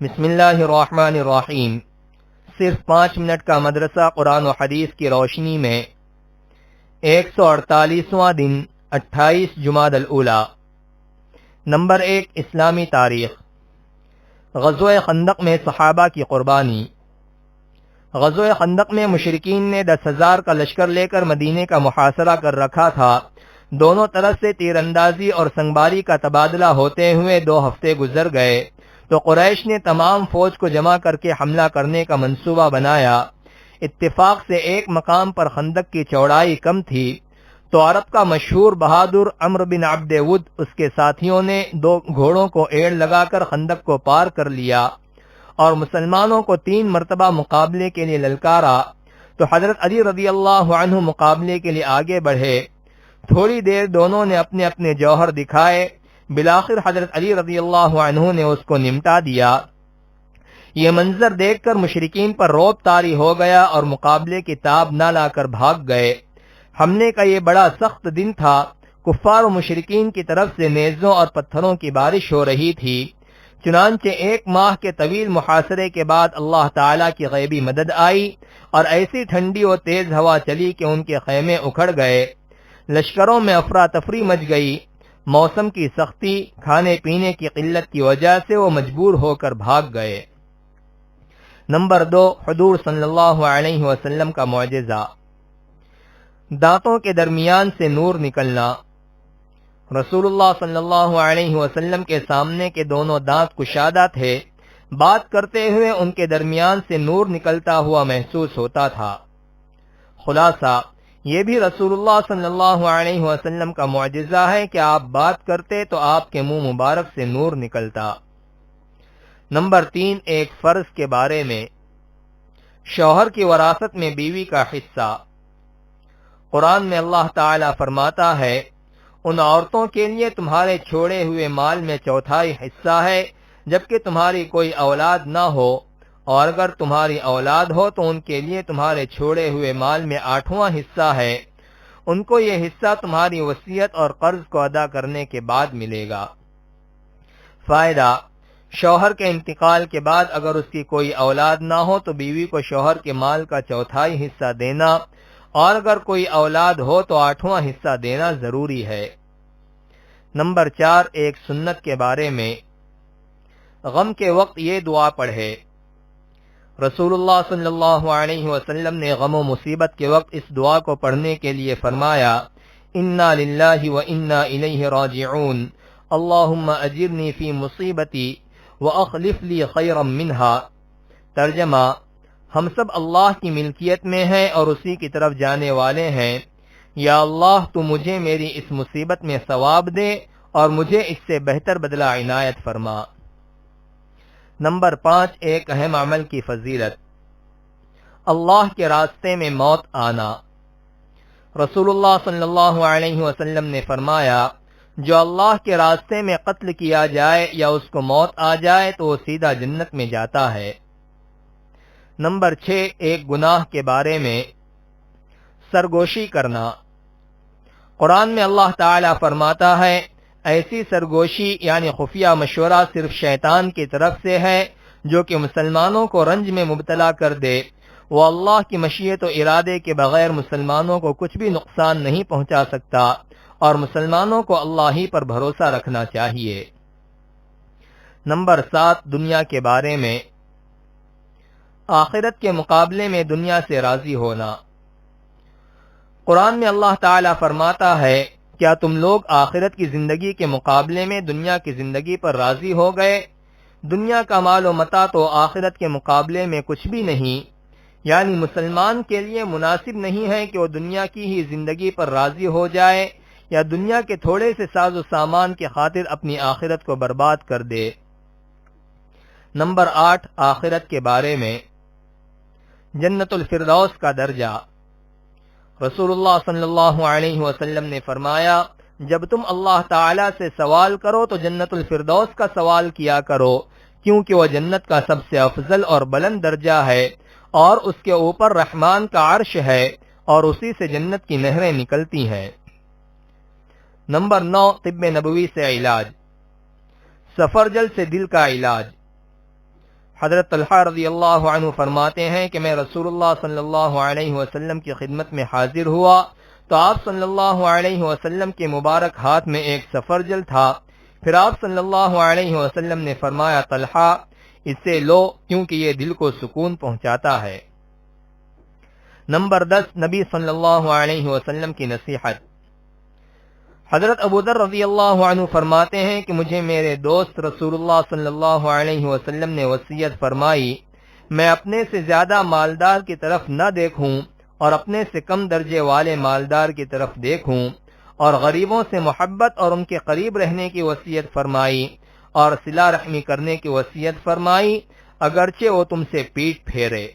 بسم اللہ الرحمن الرحیم۔ صرف 5 منٹ کا مدرسہ قرآن و حدیث کی روشنی میں 148واں دن 28 جمادی الاولیٰ۔ نمبر 1، اسلامی تاریخ۔ غزوہ خندق میں صحابہ کی قربانی۔ غزوہ خندق میں مشرکین نے 10,000 کا لشکر لے کر مدینے کا محاصرہ کر رکھا تھا۔ دونوں طرف سے تیر اندازی اور سنگباری کا تبادلہ ہوتے ہوئے 2 ہفتے گزر گئے تو قریش نے تمام فوج کو جمع کر کے حملہ کرنے کا منصوبہ بنایا۔ اتفاق سے ایک مقام پر خندق کی چوڑائی کم تھی تو عرب کا مشہور بہادر عمرو بن عبد ود اس کے ساتھیوں نے 2 گھوڑوں کو ایڑ لگا کر خندق کو پار کر لیا اور مسلمانوں کو 3 مرتبہ مقابلے کے لیے للکارا تو حضرت علی رضی اللہ عنہ مقابلے کے لیے آگے بڑھے۔ تھوڑی دیر دونوں نے اپنے اپنے جوہر دکھائے، بالآخر حضرت علی رضی اللہ عنہ نے اس کو نمٹا دیا۔ یہ منظر دیکھ کر مشرکین پر رعب طاری ہو گیا اور مقابلے کی تاب نہ لا کر بھاگ گئے۔ حملے کا یہ بڑا سخت دن تھا۔ کفار و مشرکین کی طرف سے نیزوں اور پتھروں کی بارش ہو رہی تھی۔ چنانچہ 1 ماہ کے طویل محاصرے کے بعد اللہ تعالی کی غیبی مدد آئی اور ایسی ٹھنڈی و تیز ہوا چلی کہ ان کے خیمے اکھڑ گئے۔ لشکروں میں افراتفری مچ گئی۔ موسم کی سختی، کھانے پینے کی قلت کی وجہ سے وہ مجبور ہو کر بھاگ گئے۔ نمبر 2، حضور صلی اللہ علیہ وسلم کا معجزہ۔ دانتوں کے درمیان سے نور نکلنا۔ رسول اللہ صلی اللہ علیہ وسلم کے سامنے کے دونوں دانت کشادہ تھے۔ بات کرتے ہوئے ان کے درمیان سے نور نکلتا ہوا محسوس ہوتا تھا۔ خلاصہ، یہ بھی رسول اللہ صلی اللہ علیہ وسلم کا معجزہ ہے کہ آپ بات کرتے تو آپ کے منہ مبارک سے نور نکلتا۔ نمبر 3، ایک فرض کے بارے میں۔ شوہر کی وراثت میں بیوی کا حصہ۔ قرآن میں اللہ تعالی فرماتا ہے، ان عورتوں کے لیے تمہارے چھوڑے ہوئے مال میں 1/4 حصہ ہے جبکہ تمہاری کوئی اولاد نہ ہو، اور اگر تمہاری اولاد ہو تو ان کے لیے تمہارے چھوڑے ہوئے مال میں 8واں حصہ ہے۔ ان کو یہ حصہ تمہاری وصیت اور قرض کو ادا کرنے کے بعد ملے گا۔ فائدہ: شوہر کے انتقال کے بعد اگر اس کی کوئی اولاد نہ ہو تو بیوی کو شوہر کے مال کا 1/4 حصہ دینا، اور اگر کوئی اولاد ہو تو 8واں حصہ دینا ضروری ہے۔ نمبر 4، ایک سنت کے بارے میں۔ غم کے وقت یہ دعا پڑھے۔ رسول اللہ صلی اللہ علیہ وسلم نے غم و مصیبت کے وقت اس دعا کو پڑھنے کے لیے فرمایا، انا للہ و انا الیہ راجعون، اللہم اجرنی فی مصیبتی واخلف لی خیرا منہا۔ ترجمہ: ہم سب اللہ کی ملکیت میں ہیں اور اسی کی طرف جانے والے ہیں۔ یا اللہ، تو مجھے میری اس مصیبت میں ثواب دے اور مجھے اس سے بہتر بدلہ عنایت فرما۔ نمبر 5، ایک اہم عمل کی فضیلت۔ اللہ کے راستے میں موت آنا۔ رسول اللہ صلی اللہ علیہ وسلم نے فرمایا، جو اللہ کے راستے میں قتل کیا جائے یا اس کو موت آ جائے تو وہ سیدھا جنت میں جاتا ہے۔ نمبر 6، ایک گناہ کے بارے میں۔ سرگوشی کرنا۔ قرآن میں اللہ تعالی فرماتا ہے، ایسی سرگوشی یعنی خفیہ مشورہ صرف شیطان کی طرف سے ہے جو کہ مسلمانوں کو رنج میں مبتلا کر دے۔ وہ اللہ کی مشیت و ارادے کے بغیر مسلمانوں کو کچھ بھی نقصان نہیں پہنچا سکتا اور مسلمانوں کو اللہ ہی پر بھروسہ رکھنا چاہیے۔ نمبر 7، دنیا کے بارے میں۔ آخرت کے مقابلے میں دنیا سے راضی ہونا۔ قرآن میں اللہ تعالی فرماتا ہے، کیا تم لوگ آخرت کی زندگی کے مقابلے میں دنیا کی زندگی پر راضی ہو گئے؟ دنیا کا مال و متاع تو آخرت کے مقابلے میں کچھ بھی نہیں، یعنی مسلمان کے لیے مناسب نہیں ہے کہ وہ دنیا کی ہی زندگی پر راضی ہو جائے یا دنیا کے تھوڑے سے ساز و سامان کی خاطر اپنی آخرت کو برباد کر دے۔ نمبر 8، آخرت کے بارے میں۔ جنت الفردوس کا درجہ۔ رسول اللہ صلی اللہ علیہ وسلم نے فرمایا، جب تم اللہ تعالی سے سوال کرو تو جنت الفردوس کا سوال کیا کرو، کیونکہ وہ جنت کا سب سے افضل اور بلند درجہ ہے اور اس کے اوپر رحمان کا عرش ہے اور اسی سے جنت کی نہریں نکلتی ہیں۔ نمبر 9، طب نبوی سے علاج۔ سفرجل سے دل کا علاج۔ حضرت طلحہ رضی اللہ عنہ فرماتے ہیں کہ میں رسول اللہ صلی اللہ علیہ وسلم کی خدمت میں حاضر ہوا تو آپ صلی اللہ علیہ وسلم کے مبارک ہاتھ میں ایک سفرجل تھا۔ پھر آپ صلی اللہ علیہ وسلم نے فرمایا طلحہ اسے لو کیونکہ یہ دل کو سکون پہنچاتا ہے۔ نمبر 10 نبی صلی اللہ علیہ وسلم کی نصیحت۔ حضرت ابو ذر رضی اللہ عنہ فرماتے ہیں کہ مجھے میرے دوست رسول اللہ صلی اللہ علیہ وسلم نے وصیت فرمائی میں اپنے سے زیادہ مالدار کی طرف نہ دیکھوں اور اپنے سے کم درجے والے مالدار کی طرف دیکھوں، اور غریبوں سے محبت اور ان کے قریب رہنے کی وصیت فرمائی اور صلہ رحمی کرنے کی وصیت فرمائی اگرچہ وہ تم سے پیٹھ پھیرے۔